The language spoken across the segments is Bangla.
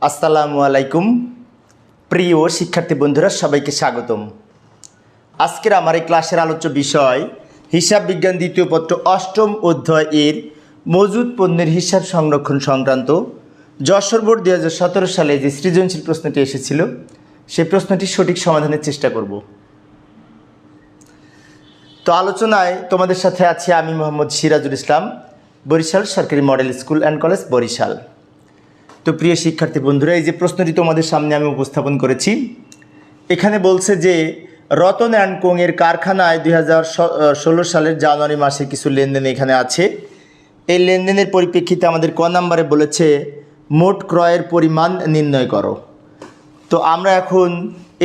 আসসালামু আলাইকুম প্রিয় শিক্ষার্থী বন্ধুরা, সবাইকে স্বাগতম। আজকের আমার এই ক্লাসের আলোচ্য বিষয় হিসাব বিজ্ঞান দ্বিতীয় পত্র অষ্টম অধ্যায় এর মজুদ পণ্যের হিসাব সংরক্ষণ সংক্রান্ত যশোর বোর্ড 2017 সালে যে সৃজনশীল প্রশ্নটি এসেছিল সেই প্রশ্নটির সঠিক সমাধানের চেষ্টা করব। তো আলোচনায় তোমাদের সাথে আছি আমি মোহাম্মদ সিরাজুল ইসলাম, বরিশাল সরকারি model school and college, Barishal. তো প্রিয় শিক্ষার্থী বন্ধুরা, এই যে প্রশ্নটি তোমাদের সামনে আমি উপস্থাপন করেছি, এখানে বলছে যে রতন অ্যান্ড কোং এর কারখানায় 2016 সালের জানুয়ারি মাসে কিছু লেনদেন এখানে আছে। এই লেনদেনের পরিপ্রেক্ষিতে আমাদের ক নাম্বারে বলেছে মোট ক্রয়ের পরিমাণ নির্ণয় করো। তো আমরা এখন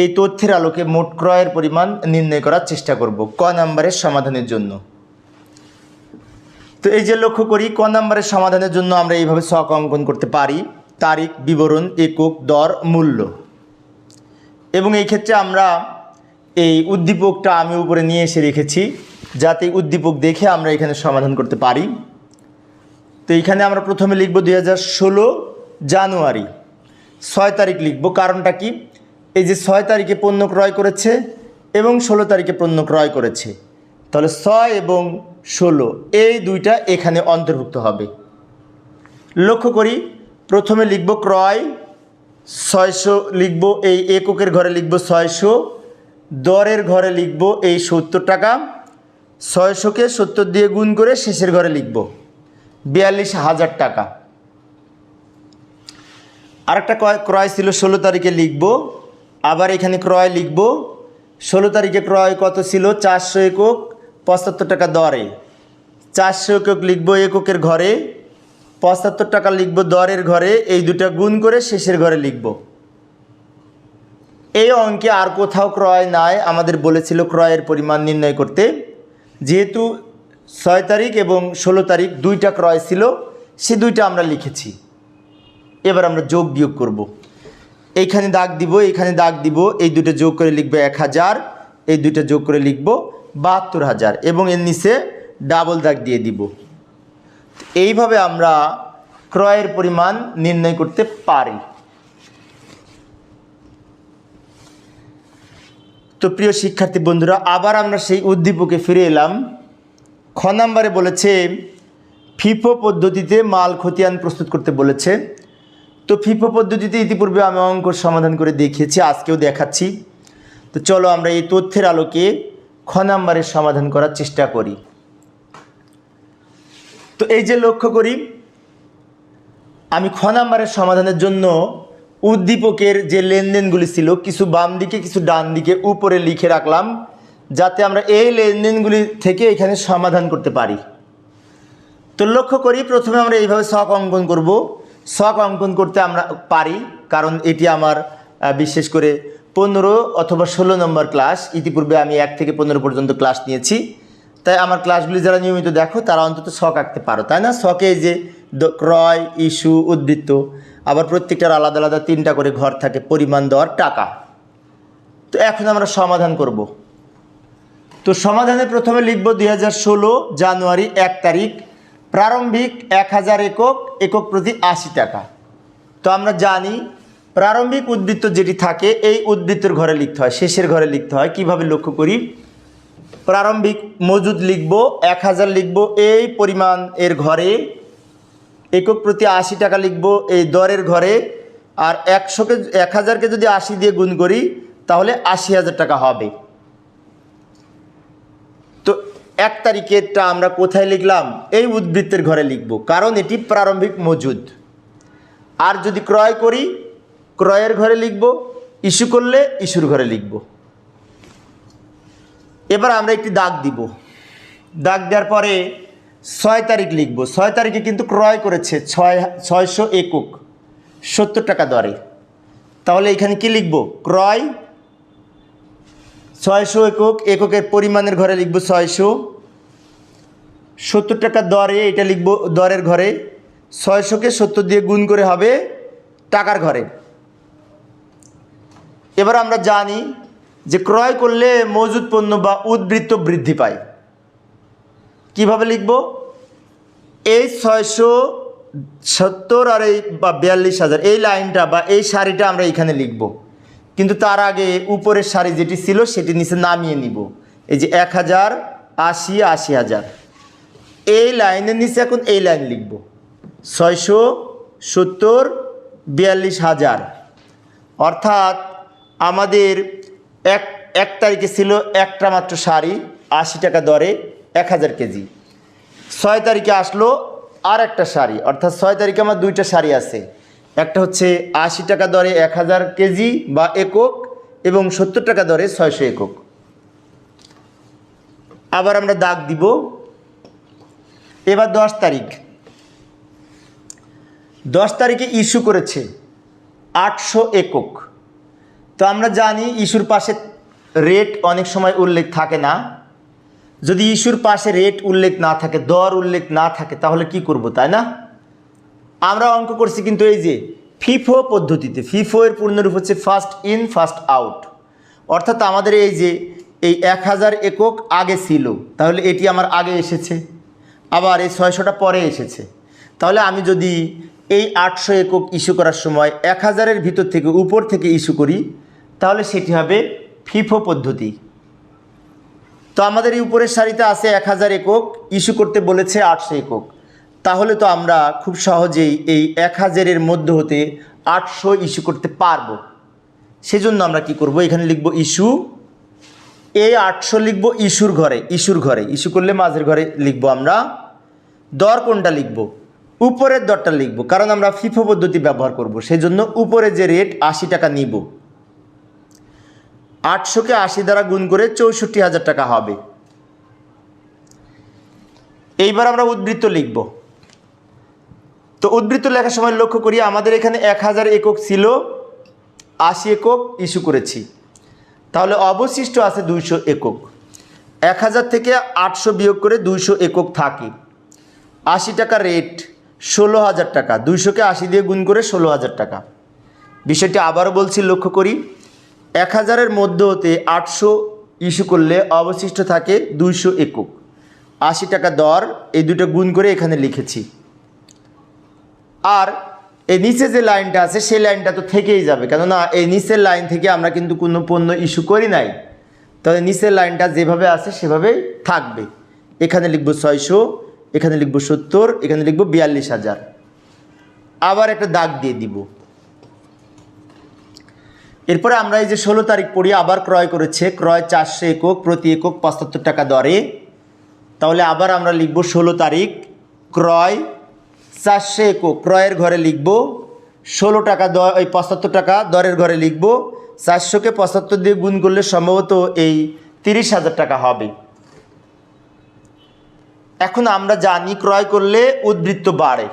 এই তথ্যের আলোকে মোট ক্রয়ের পরিমাণ নির্ণয় করার চেষ্টা করব ক নাম্বারের সমাধানের জন্য। তো এই যে লক্ষ্য করি, ক নাম্বারের সমাধানের জন্য আমরা এইভাবে ছক অঙ্কন করতে পারি: তারিখ, বিবরণ, একক, দর, মূল্য। এবং এই ক্ষেত্রে আমরা এই উদ্দীপকটা আমি উপরে নিয়ে এসে রেখেছি যাতে উদ্দীপক দেখে আমরা এখানে সমাধান করতে পারি। তো এইখানে আমরা প্রথমে লিখব 2016 জানুয়ারি 6 তারিখ লিখব। কারণটা কি? এই যে 6 তারিখে পণ্য ক্রয় করেছে এবং 16 তারিখে পণ্য ক্রয় করেছে, তাহলে 6 এবং 16 এই দুইটা এখানে অন্তর্ভুক্ত হবে। লক্ষ্য করি, প্রথমে লিখব ক্রয় 600 লিখব, এই এককের ঘরে লিখব 600, দরের ঘরে লিখব এই 70 টাকা, 600কে 70 দিয়ে গুণ করে শেষের ঘরে লিখব 42,000 টাকা। আরেকটা ক্রয় ছিল 16 তারিখে লিখব, আবার এখানে ক্রয় লিখব। 16 তারিখে ক্রয় কত ছিল? 400 একক, 75 টাকা দরে। 400 একক লিখব এককের ঘরে, 75 টাকা লিখব দরের ঘরে, এই দুটা গুণ করে শেষের ঘরে লিখব। এই অঙ্কে আর কোথাও ক্রয় নাই, আমাদের বলেছিল ক্রয়ের পরিমাণ নির্ণয় করতে। যেহেতু 6 তারিখ এবং 16 তারিখ দুইটা ক্রয় ছিল, সে দুইটা আমরা লিখেছি। এবার আমরা যোগ বিয়োগ করব। এইখানে দাগ দিব, এইখানে দাগ দিব, এই দুটো যোগ করে লিখব 1000, এই দুটো যোগ করে লিখব 72,000 এবং এর নিচে ডাবল দাগ দিয়ে দিব। এইভাবে আমরা ক্রয়ের পরিমাণ নির্ণয় করতে পারি। তো প্রিয় শিক্ষার্থী বন্ধুরা, আবার আমরা সেই উদ্দীপকে ফিরে এলাম। খ নাম্বারে বলেছে ফিফো পদ্ধতিতে মাল খতিয়ান প্রস্তুত করতে বলেছে। তো ফিফো পদ্ধতিতে ইতিপূর্বে আমি অঙ্ক সমাধান করে দেখিয়েছি, আজকেও দেখাচ্ছি। তো চলো আমরা এই তথ্যের আলোকে খ নাম্বারের সমাধান করার চেষ্টা করি। তো এই যে লক্ষ্য করি, আমি খ নাম্বারের সমাধানের জন্য উদ্দীপকের যে লেনদেনগুলি ছিল কিছু বাম দিকে কিছু ডান দিকে উপরে লিখে রাখলাম, যাতে আমরা এই লেনদেনগুলি থেকে এখানে সমাধান করতে পারি। তো লক্ষ্য করি, প্রথমে আমরা এইভাবে ছক অঙ্কন করব। ছক অঙ্কন করতে আমরা পারি কারণ এটি আমার বিশেষ করে 15 অথবা 16 নম্বর ক্লাস। ইতিপূর্বে আমি 1 থেকে 15 পর্যন্ত ক্লাস নিয়েছি, তাই আমার ক্লাসগুলি যারা নিয়মিত দেখো তারা অন্তত ছক আঁকতে পারো, তাই না? ছকে এই যে ক্রয়, ইস্যু, উদ্বৃত্ত, আবার প্রত্যেকটার আলাদা আলাদা 3টা করে ঘর থাকে: পরিমাণ, দর, টাকা। তো এখন আমরা সমাধান করব। তো সমাধানে প্রথমে লিখব 2016 জানুয়ারি 1 তারিখ, প্রারম্ভিক 1000 একক, একক প্রতি 80 টাকা। তো আমরা জানি প্রারম্ভিক উদ্বৃত্ত যেটি থাকে এই উদ্বৃত্তের ঘরে লিখতে হয়, শেষের ঘরে লিখতে হয়। কিভাবে? লক্ষ্য করি, প্রারম্ভিক মজুদ লিখব, 1000 লিখব এই পরিমাণ এর ঘরে, একক প্রতি 80 টাকা লিখব এই দরের ঘরে, আর 1000কে যদি 80 দিয়ে গুণ করি তাহলে 80,000 টাকা হবে। তো 1 তারিখেরটা আমরা কোথায় লিখলাম? এই উদ্বৃত্তের ঘরে লিখব, কারণ এটি প্রারম্ভিক মজুদ। আর যদি ক্রয় করি ক্রয়ের ঘরে লিখব, ইস্যু করলে ইস্যুর ঘরে লিখব। এবার আমরা একটি দাগ দিব। দাগ দেওয়ার পরে 6 তারিখ লিখব। 6 তারিখে কিন্তু ক্রয় করেছে 600 একক, 70 টাকা দরে। তাহলে এখানে কি লিখব? ক্রয় 600 একক, এককের পরিমাণের ঘরে লিখব 600, 70 টাকা দরে এটা লিখব দরের ঘরে, 600কে 70 দিয়ে গুণ করে হবে টাকার ঘরে। এবার আমরা জানি যে ক্রয় করলে মজুদ পণ্য বা উদ্বৃত্ত বৃদ্ধি পায়। কিভাবে লিখব? এই 600 70 আর এই বা 42,000 এই লাইনটা বা এই সারিটা আমরা এখানে লিখব, কিন্তু তার আগে উপরের সারি যেটি ছিল সেটি নিচে নামিয়ে নিব। এই যে 1000, 80, 80,000 এই লাইনের নিচে এখন এই লাইন লিখব 670, 42,000। অর্থাৎ আমাদের এক তারিখে ছিল একটা মাত্র শাড়ি 80 টাকা দরে 1000 কেজি। 6 তারিখে আসলো আর একটা শাড়ি, অর্থাৎ 6 তারিখে আমার দুইটা শাড়ি আছে, একটা হচ্ছে 80 টাকা দরে 1000 কেজি বা একক এবং 70 টাকা দরে 600 একক। আবার আমরা দাগ দিব। এবার 10 তারিখ, 10 তারিখে ইস্যু করেছে 800 একক। তো আমরা জানি ইস্যুর পাশে রেট অনেক সময় উল্লেখ থাকে না। যদি ইস্যুর পাশে রেট উল্লেখ না থাকে, দর উল্লেখ না থাকে, তাহলে কি করব, তাই না? আমরা অঙ্ক করছি কিন্তু এই যে ফিফো পদ্ধতিতে। ফিফো এর পূর্ণরূপ হচ্ছে ফার্স্ট ইন ফার্স্ট আউট। অর্থাৎ আমাদের এই যে এই 1000 একক আগে ছিল, তাহলে এটি আমার আগে এসেছে, আবার এই 600টা পরে এসেছে। তাহলে আমি যদি এই 800 একক ইস্যু করার সময় 1000-এর ভিতর থেকে উপর থেকে ইস্যু করি, তাহলে সেটি হবে ফিফো পদ্ধতি। তো আমাদের এই উপরের সারিতে আছে 1000 একক, ইস্যু করতে বলেছে 800 একক। তাহলে তো আমরা খুব সহজেই এই 1000-এর মধ্য হতে 800 ইস্যু করতে পারবো। সেজন্য আমরা কি করব, এখানে লিখব ইস্যু, এই 800 লিখব ইস্যুর ঘরে, ইস্যু করলে মাঝের ঘরে লিখব আমরা। দর কোনটা লিখব? উপরের দরটা লিখব, কারণ আমরা ফিফো পদ্ধতি ব্যবহার করব। সেজন্য উপরে যে রেট 80 টাকা নিব, 800-কে 80 দ্বারা গুণ করে 64,000 টাকা হবে। এইবার আমরা উদ্বৃত্ত লিখব। তো উদ্বৃত্ত লেখার সময় লক্ষ্য করি আমাদের এখানে 1000 একক ছিল, 80 একক ইস্যু করেছি, তাহলে অবশিষ্ট আছে 200 একক। 1000 থেকে 800 বিয়োগ করে 200 একক থাকে। 80 টাকা রেট, 16,000 টাকা, 200-কে 80 দিয়ে গুণ করে 16,000 টাকা। বিষয়টি আবারও বলছি, লক্ষ্য করি 1000-এর মধ্য হতে 800 ইস্যু করলে অবশিষ্ট থাকে 200 একক। 80 টাকা দর, এই দুটো গুণ করে এখানে লিখেছি। আর এই নিচে যে লাইনটা আছে সেই লাইনটা তো থেকেই যাবে, কেননা এই নিচের লাইন থেকে আমরা কিন্তু কোনো পণ্য ইস্যু করি নাই। তাহলে নিচের লাইনটা যেভাবে আছে সেভাবেই থাকবে। এখানে লিখব 600, এখানে লিখব 70, এখানে লিখব 42,000। আবার একটা দাগ দিয়ে দিব। এরপরে আমরা এই যে 16 তারিখ পড়ি, আবার ক্রয় করেছে, ক্রয় 400 একক, প্রতি একক 75 টাকা দরে। তাহলে আবার আমরা লিখব 16 তারিখ, ক্রয় 400 একক, ক্রয়ের ঘরে লিখব 16 টাকা দর, ওই 75 টাকা দরের ঘরে লিখব। 400-কে 75 দিয়ে গুণ করলে সম্ভবত এই 30,000 টাকা হবে। এখন আমরা জানি ক্রয় করলে উদ্বৃত্ত বাড়ে,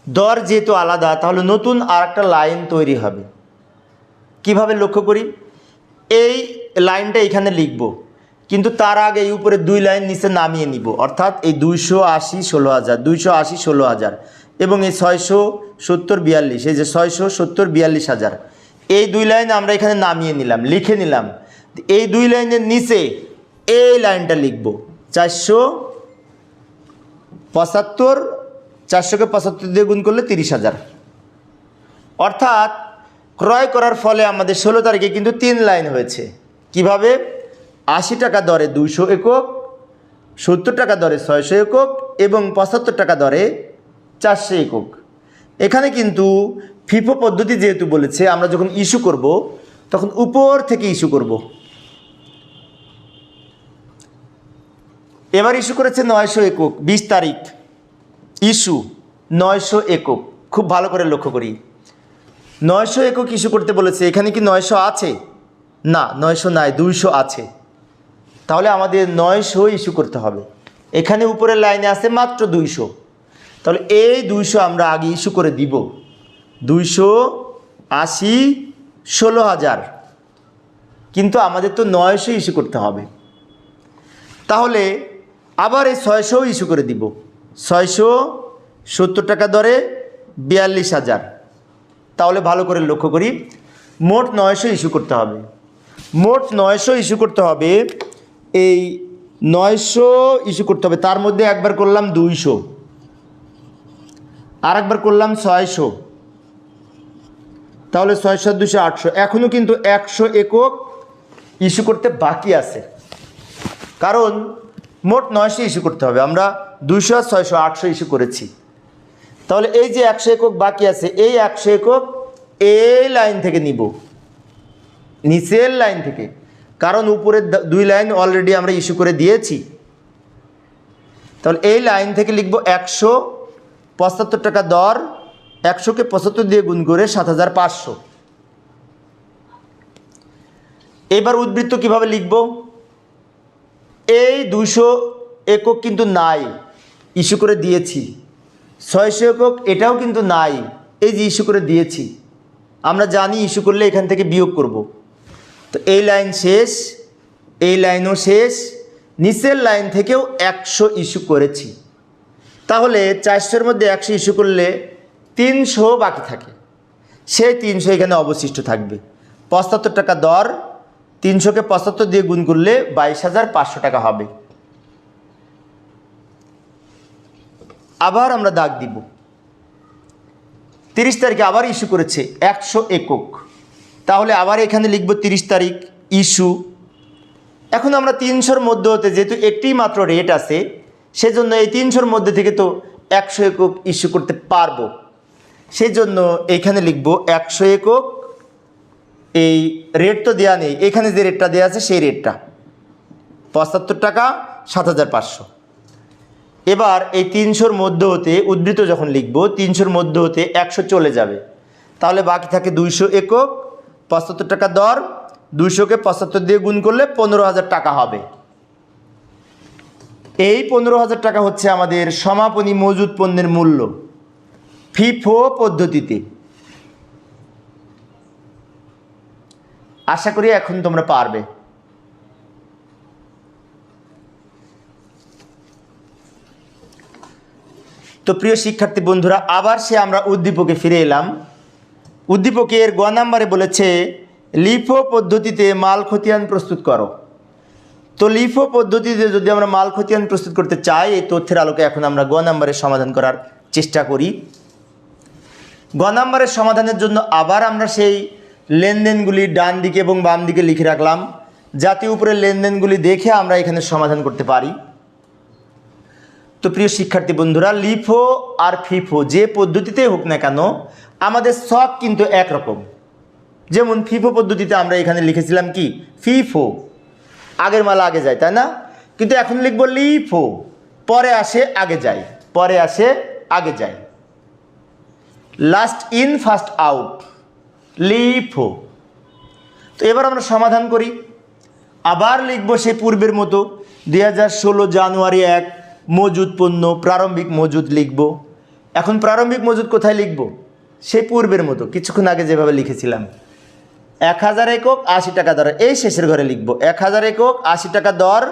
দর যেহেতু আলাদা, তাহলে নতুন আর একটা লাইন তৈরি হবে। কিভাবে লক্ষ্য করি, এই লাইনটা এখানে লিখব, কিন্তু তার আগে এই উপরে 2 লাইন নিচে নামিয়ে নিব। অর্থাৎ এই 280, 16,000, 280, 16,000 এবং এই 670, 42, এই যে 670, 42,000, এই 2 লাইন আমরা এখানে নামিয়ে নিলাম, লিখে নিলাম। এই 2 লাইনের নিচে এই লাইনটা লিখব 475, 400-কে 75 দিয়ে গুণ করলে 30,000। অর্থাৎ ক্রয় করার ফলে আমাদের 16 তারিখে কিন্তু 3 লাইন হয়েছে। কিভাবে? 80 টাকা দরে 200 একক, 70 টাকা দরে 600 একক এবং 75 টাকা দরে 400 একক। এখানে কিন্তু ফিফো পদ্ধতি যেহেতু বলেছে, আমরা যখন ইস্যু করব তখন উপর থেকে ইস্যু করব। এবার ইস্যু করেছে 900 একক, 20 তারিখ ইস্যু 900 একক। খুব ভালো করে লক্ষ্য করি, 900 একক ইস্যু করতে বলেছে। এখানে কি 900 আছে? না, 900 নাই, 200 আছে। তাহলে আমাদের 900 ইস্যু করতে হবে। এখানে উপরের লাইনে আছে মাত্র 200, তাহলে এই 200 আমরা আগে ইস্যু করে দিব। 280, 16,000, কিন্তু আমাদের তো 900 ইস্যু করতে হবে। তাহলে আবার এই 600 ইস্যু করে দিব। 670 টাকা দরে 42,000। তাহলে ভালো করে লক্ষ্য করি, মোট 900 ইস্যু করতে হবে। মোট 900 ইস্যু করতে হবে। এই 900 ইস্যু করতে হবে, তার মধ্যে একবার করলাম 200, আর একবার করলাম 600, তাহলে 600 200 800। এখনও কিন্তু 100 একক ইস্যু করতে বাকি আছে, কারণ মোট 900 ইস্যু করতে হবে। আমরা 200 600 800 ইস্যু করেছি। তাহলে এই যে 100 একক বাকি আছে, এই 100 একক এই লাইন থেকে নিব, নিচের লাইন থেকে, কারণ উপরের 2 লাইন অলরেডি আমরা ইস্যু করে দিয়েছি। তাহলে এই লাইন থেকে লিখব 175 টাকা দর, 100কে 75 দিয়ে গুণ করে 7500। এবার উদ্বৃত্ত কিভাবে লিখব? এই 200 একক কিন্তু নাই, ইস্যু করে দিয়েছি। 600 একক এটাও কিন্তু নাই, এই যে ইস্যু করে দিয়েছি। আমরা জানি ইস্যু করলে এখান থেকে বিয়োগ করব। তো এই লাইন শেষ, এই লাইনও শেষ, নিচের লাইন থেকেও 100 ইস্যু করেছি। তাহলে 400-এর মধ্যে 100 ইস্যু করলে 300 বাকি থাকে, সেই 300 এখানে অবশিষ্ট থাকবে। 75 টাকা দর, 300কে 75 দিয়ে গুণ করলে 22,500 টাকা হবে। আবার আমরা দাগ দিব। 30 তারিখে আবার ইস্যু করেছে 100 একক, তাহলে আবার এখানে লিখব 30 তারিখ ইস্যু। এখন আমরা 300-র মধ্যে হতে, যেহেতু একটি মাত্র রেট আছে, সেজন্য এই 300-র মধ্যে থেকে তো 100 একক ইস্যু করতে পারবো। সেই জন্য এইখানে লিখব 100 একক। এই রেট তো দেওয়া নেই, এখানে যে রেটটা দেওয়া আছে সেই রেটটা 75 টাকা 7,500। এবার এই 300-র মধ্যে হতে উদ্ধৃত যখন লিখব, 300-র মধ্যে হতে 100 চলে যাবে, তাহলে বাকি থাকে 200 একক। 75 টাকা দর, 200কে 75 দিয়ে গুণ করলে 15,000 টাকা হবে। এই 15,000 টাকা হচ্ছে আমাদের সমাপনী মজুদ পণ্যের মূল্য ফিফো পদ্ধতিতে। আশা করি এখন তোমরা পারবে। তো প্রিয় শিক্ষার্থী বন্ধুরা, আবার আমরা উদ্দীপকে ফিরে এলাম। উদ্দীপকের গ নাম্বারে বলেছে লিফো পদ্ধতিতে মাল খতিয়ান প্রস্তুত করো। তো লিফো পদ্ধতিতে যদি আমরা মাল খতিয়ান প্রস্তুত করতে চাই, এই তথ্যের আলোকে এখন আমরা গ নাম্বারের সমাধান করার চেষ্টা করি। গ নাম্বারের সমাধানের জন্য আবার আমরা সেই লেনদেনগুলি ডান দিকে এবং বাম দিকে লিখে রাখলাম, যাতে উপরে লেনদেনগুলি দেখে আমরা এখানে সমাধান করতে পারি। তো প্রিয় শিক্ষার্থী বন্ধুরা, লিফো আর ফিফো যে পদ্ধতিতেই হোক না কেন, আমাদের সব কিন্তু একরকম। যেমন ফিফো পদ্ধতিতে আমরা এখানে লিখেছিলাম কি ফিফো, আগের মাল আগে যায়, তাই না? কিন্তু এখন লিখব লিফো, পরে আসে আগে যায়, পরে আসে আগে যায়, last in first out, LIFO. তো এবার আমরা সমাধান করি। আবার লিখব সেই পূর্বের মতো 2016 জানুয়ারি 1 মজুদ পণ্য প্রারম্ভিক মজুদ লিখব। এখন প্রারম্ভিক মজুদ কোথায় লিখব? সেই পূর্বের মতো কিছুক্ষণ আগে যেভাবে লিখেছিলাম, 1000 একক 80 টাকা দর, এই শেষের ঘরে লিখব 1000 একক 80 টাকা দর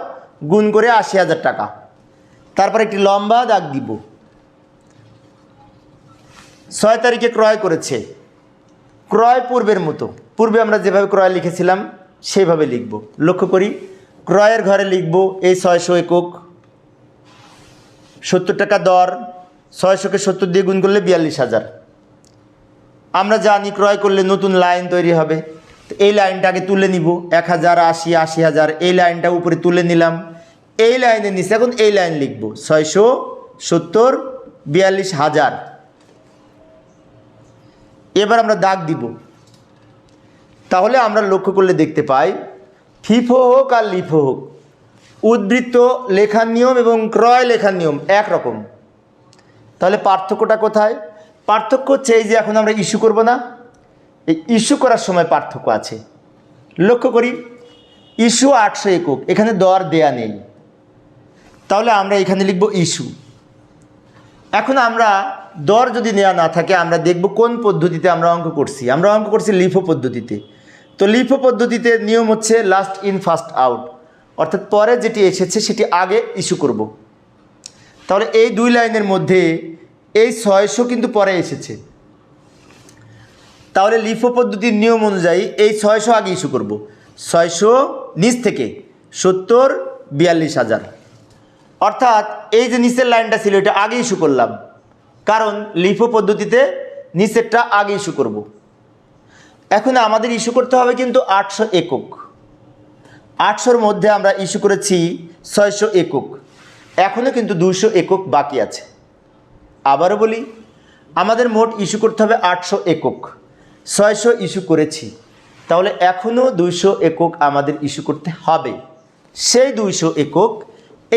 গুণ করে 80,000 টাকা। তারপর একটি লম্বা দাগ দিব। 6 তারিখে ক্রয় করেছে, ক্রয় পূর্বের মতো, পূর্বে আমরা যেভাবে ক্রয় লিখেছিলাম সেইভাবে লিখব। লক্ষ্য করি, ক্রয়ের ঘরে লিখব এই 600 একক, 70 টাকা দর, 600কে 70 দিয়ে গুণ করলে 42,000। আমরা জানি ক্রয় করলে নতুন লাইন তৈরি হবে, তো এই লাইনটা আগে তুলে নিব, 1000 80 80,000, এই লাইনটা উপরে তুলে নিলাম। এই লাইনের নিচে এখন এই লাইন লিখব 670 42,000। এবার আমরা দাগ দিব। তাহলে আমরা লক্ষ্য করলে দেখতে পাই ফিফো হোক আর লিফো হোক, উদ্ধৃত লেখার নিয়ম এবং ক্রয় লেখার নিয়ম একরকম। তাহলে পার্থক্যটা কোথায়? পার্থক্য হচ্ছে এই যে এখন আমরা ইস্যু করব না, এই ইস্যু করার সময় পার্থক্য আছে। লক্ষ্য করি, ইস্যু 800 একক, এখানে দর দেয়া নেই, তাহলে আমরা এখানে লিখব ইস্যু। এখন আমরা দর যদি নেওয়া না থাকে, আমরা দেখব কোন পদ্ধতিতে আমরা অঙ্ক করছি। আমরা অঙ্ক করছি লিফো পদ্ধতিতে। তো লিফো পদ্ধতিতে নিয়ম হচ্ছে লাস্ট ইন ফার্স্ট আউট, অর্থাৎ পরে যেটি এসেছে সেটি আগে ইস্যু করব। তাহলে এই 2 লাইনের মধ্যে এই 600 কিন্তু পরে এসেছে, তাহলে লিফো পদ্ধতির নিয়ম অনুযায়ী এই 600 আগে ইস্যু করব। 600 নিচ থেকে 70 42,000, অর্থাৎ এই যে নিচের লাইনটা ছিল এটা আগে ইস্যু করলাম, কারণ লিফো পদ্ধতিতে নিচেরটা আগে ইস্যু করব। এখন আমাদের ইস্যু করতে হবে কিন্তু 800 একক। 800-র মধ্যে আমরা ইস্যু করেছি 600 একক, এখনও কিন্তু 200 একক বাকি আছে। আবারও বলি, আমাদের মোট ইস্যু করতে হবে 800 একক, 600 ইস্যু করেছি, তাহলে এখনও 200 একক আমাদের ইস্যু করতে হবে। সেই 200 একক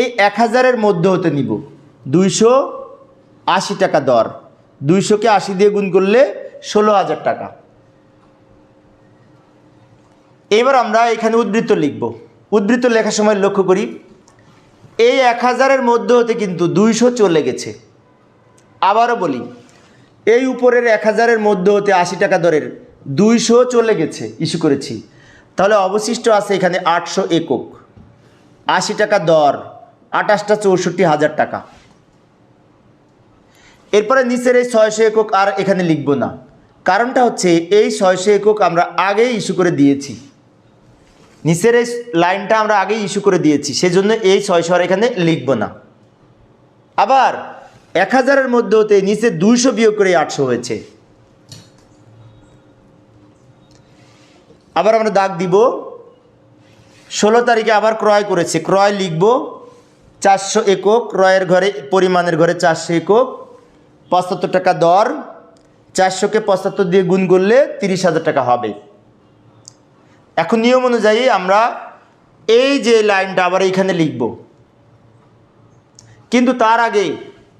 এই 1000-এর মধ্যে হতে নিব। 280 টাকা দর, 200-কে 80 দিয়ে গুণ করলে 16,000 টাকা। এবার আমরা এখানে উদ্বৃত্ত লিখব। উদ্বৃত্ত লেখার সময় লক্ষ্য করি, এই 1000-এর মধ্যে হতে কিন্তু 200 চলে গেছে। আবারও বলি, এই উপরের 1000-এর মধ্যে হতে 80 টাকা দরের 200 চলে গেছে, ইস্যু করেছি, তাহলে অবশিষ্ট আছে এখানে 800 একক। 80 টাকা দর, 28টা 64,000 টাকা। এরপরে নিচের এই 600 একক আর এখানে লিখব না, কারণটা হচ্ছে এই 600 একক আমরা আগেই ইস্যু করে দিয়েছি। নিচের এই লাইনটা আমরা আগেই ইস্যু করে দিয়েছি, সেজন্য এই 600 আর এখানে লিখব না। আবার 1000-এর মধ্যে হতে নিচে 200 বিয়োগ করে 800 হয়েছে। আবার আমরা দাগ দিব। 16 তারিখে আবার ক্রয় করেছে, ক্রয় লিখব 400 একক, ক্রয়ের ঘরে পরিমাণের ঘরে 400 একক, 75 টাকা দর, 400-কে 75 দিয়ে গুণ করলে 30,000 টাকা হবে। এখন নিয়ম অনুযায়ী আমরা এই যে লাইনটা আবার এইখানে লিখব, কিন্তু তার আগে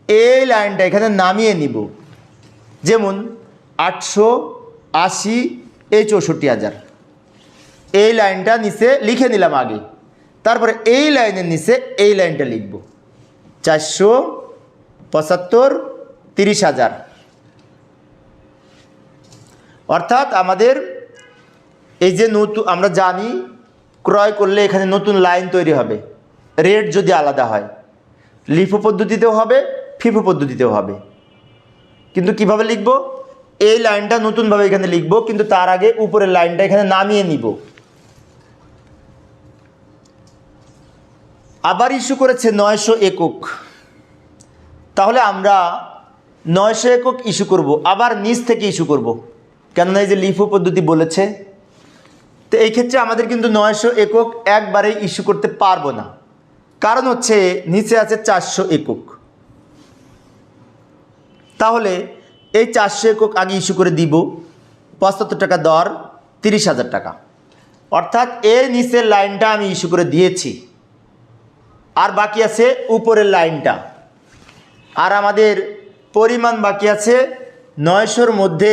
এই লাইনটা এখানে নামিয়ে নিব। যেমন 880 এই 64,000, এই লাইনটা নিচে লিখে নিলাম আগে, তারপরে এই লাইনের নিচে এই লাইনটা লিখব 475 30,000। অর্থাৎ আমাদের এই যে নতুন, আমরা জানি ক্রয় করলে এখানে নতুন লাইন তৈরি হবে, রেট যদি আলাদা হয়, লিফো পদ্ধতিতেও হবে, ফিফো পদ্ধতিতেও হবে। কিন্তু কিভাবে লিখব, এই লাইনটা নতুনভাবে এখানে লিখব, কিন্তু তার আগে উপরের লাইনটা এখানে নামিয়ে নিব। আবার ইস্যু করেছে 900 একক, তাহলে আমরা 900 একক ইস্যু করব, আবার নিচ থেকে ইস্যু করব, কেননা এই যে লিফো পদ্ধতি বলেছে। তো এই ক্ষেত্রে আমাদের কিন্তু 900 একক একবারে ইস্যু করতে পারবো না, কারণ হচ্ছে নিচে আছে 400 একক। তাহলে এই 400 একক আগে ইস্যু করে দিব, 75 টাকা দর, 30,000 টাকা। অর্থাৎ এর নিচের লাইনটা আমি ইস্যু করে দিয়েছি, আর বাকি আছে উপরের লাইনটা। আর আমাদের পরিমাণ বাকি আছে 900-র মধ্যে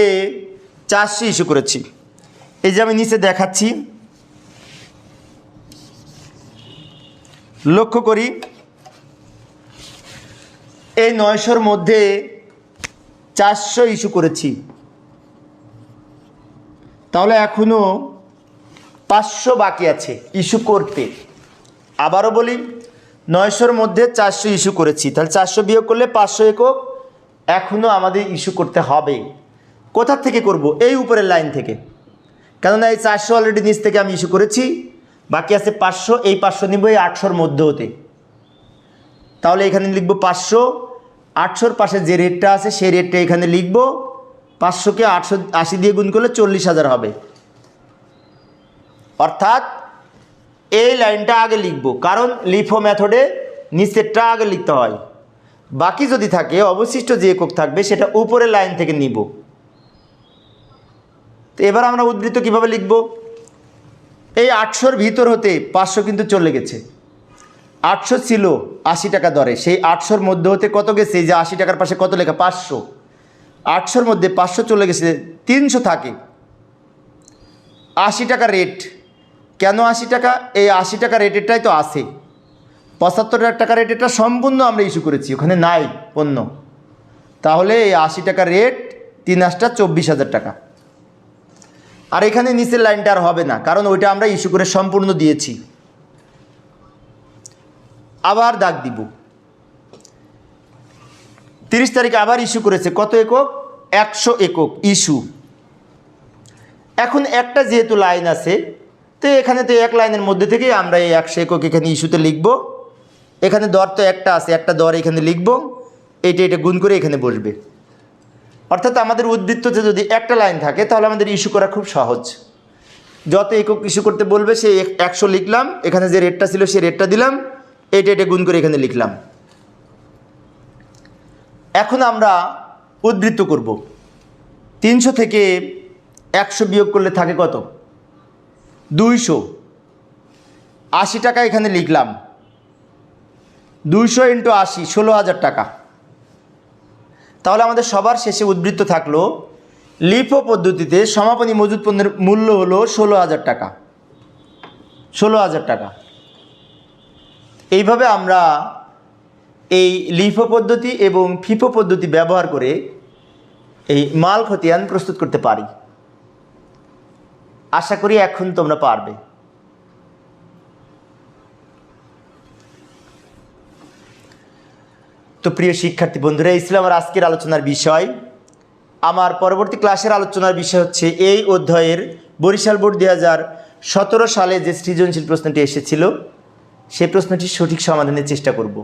400 ইস্যু করেছি। এই যে আমি নিচে দেখাচ্ছি, লক্ষ্য করি এই 900-র মধ্যে 400 ইস্যু করেছি, তাহলে এখনো 500 বাকি আছে ইস্যু করতে। আবারও বলি, 900-র মধ্যে 400 ইস্যু করেছি, তাহলে 400 বিয়োগ করলে 500 একক এখনও আমাদের ইস্যু করতে হবে। কোথা থেকে করব? এই উপরের লাইন থেকে, কেননা এই 400 অলরেডি নিচ থেকে আমি ইস্যু করেছি, বাকি আছে 500। এই 500 নিব এই 800-র মধ্যে হতে, তাহলে এখানে লিখব 500। 800-র পাশে যে রেটটা আছে সেই রেটটা এখানে লিখব। 500-কে 880 দিয়ে গুণ করলে 40,000 হবে। অর্থাৎ এই লাইনটা আগে লিখব, কারণ লিফো মেথডে নিচেরটা আগে লিখতে হয়, বাকি যদি থাকে অবশিষ্ট যে একক থাকবে সেটা উপরের লাইন থেকে নিব। তো এবার আমরা উদ্ধৃত কিভাবে লিখব? এই 800-র ভিতর হতে 500 কিন্তু চলে গেছে। 800 ছিল 80 টাকা দরে, সেই 800-র মধ্যে হতে কত গেছে? এই যে 80 টাকার পাশে কত লেখা? 500। 800-র মধ্যে 500 চলে গেছে, 300 থাকে। 80 টাকা রেট, কেন 80 টাকা? এই 80 টাকা রেটেরটাই তো আছে। 75 টাকা রেটেরটা সম্পূর্ণ আমরা ইস্যু করেছি, ওখানে নাই পণ্য। তাহলে এই 80 টাকা রেট, 3 24,000 টাকা। আর এখানে নিচের লাইনটা আর হবে না, কারণ ওইটা আমরা ইস্যু করে সম্পূর্ণ দিয়েছি। আবার দাগ দিব। 30 তারিখে আবার ইস্যু করেছে, কত একক? 100 একক ইস্যু। এখন একটা যেহেতু লাইন আছে, তো এখানে তো এক লাইনের মধ্যে থেকেই আমরা এই 100 একক এখানে ইস্যুতে লিখব। এখানে দর তো একটা আছে, একটা দর এখানে লিখব। এটা গুণ করে এখানে বসবে। অর্থাৎ আমাদের উদ্বৃত্ততে যদি একটা লাইন থাকে তাহলে আমাদের ইস্যু করা খুব সহজ। যত একক ইস্যু করতে বলবে সেই 100 লিখলাম, এখানে যে রেটটা ছিল সেই রেটটা দিলাম, এটা গুণ করে এখানে লিখলাম। এখন আমরা উদ্বৃত্ত করব। 300 থেকে 100 বিয়োগ করলে থাকে কত? 200। 80 টাকা এখানে লিখলাম, 200 × 80 16,000 টাকা। তাহলে আমাদের সবার শেষে উদ্বৃত্ত থাকলো লিফো পদ্ধতিতে সমাপনী মজুদ পণ্যের মূল্য হলো 16,000 টাকা। 16,000 টাকা। এইভাবে আমরা এই লিফো পদ্ধতি এবং ফিফো পদ্ধতি ব্যবহার করে এই মাল খতিয়ান প্রস্তুত করতে পারি। আশা করি এখন তোমরা পারবে। তো প্রিয় শিক্ষার্থী বন্ধুরা, এই ছিল আমার আজকের আলোচনার বিষয়। আমার পরবর্তী ক্লাসের আলোচনার বিষয় হচ্ছে এই অধ্যায়ের বরিশাল বোর্ড 2017 সালে যে সৃজনশীল প্রশ্নটি এসেছিল সেই প্রশ্নটির সঠিক সমাধানের চেষ্টা করব।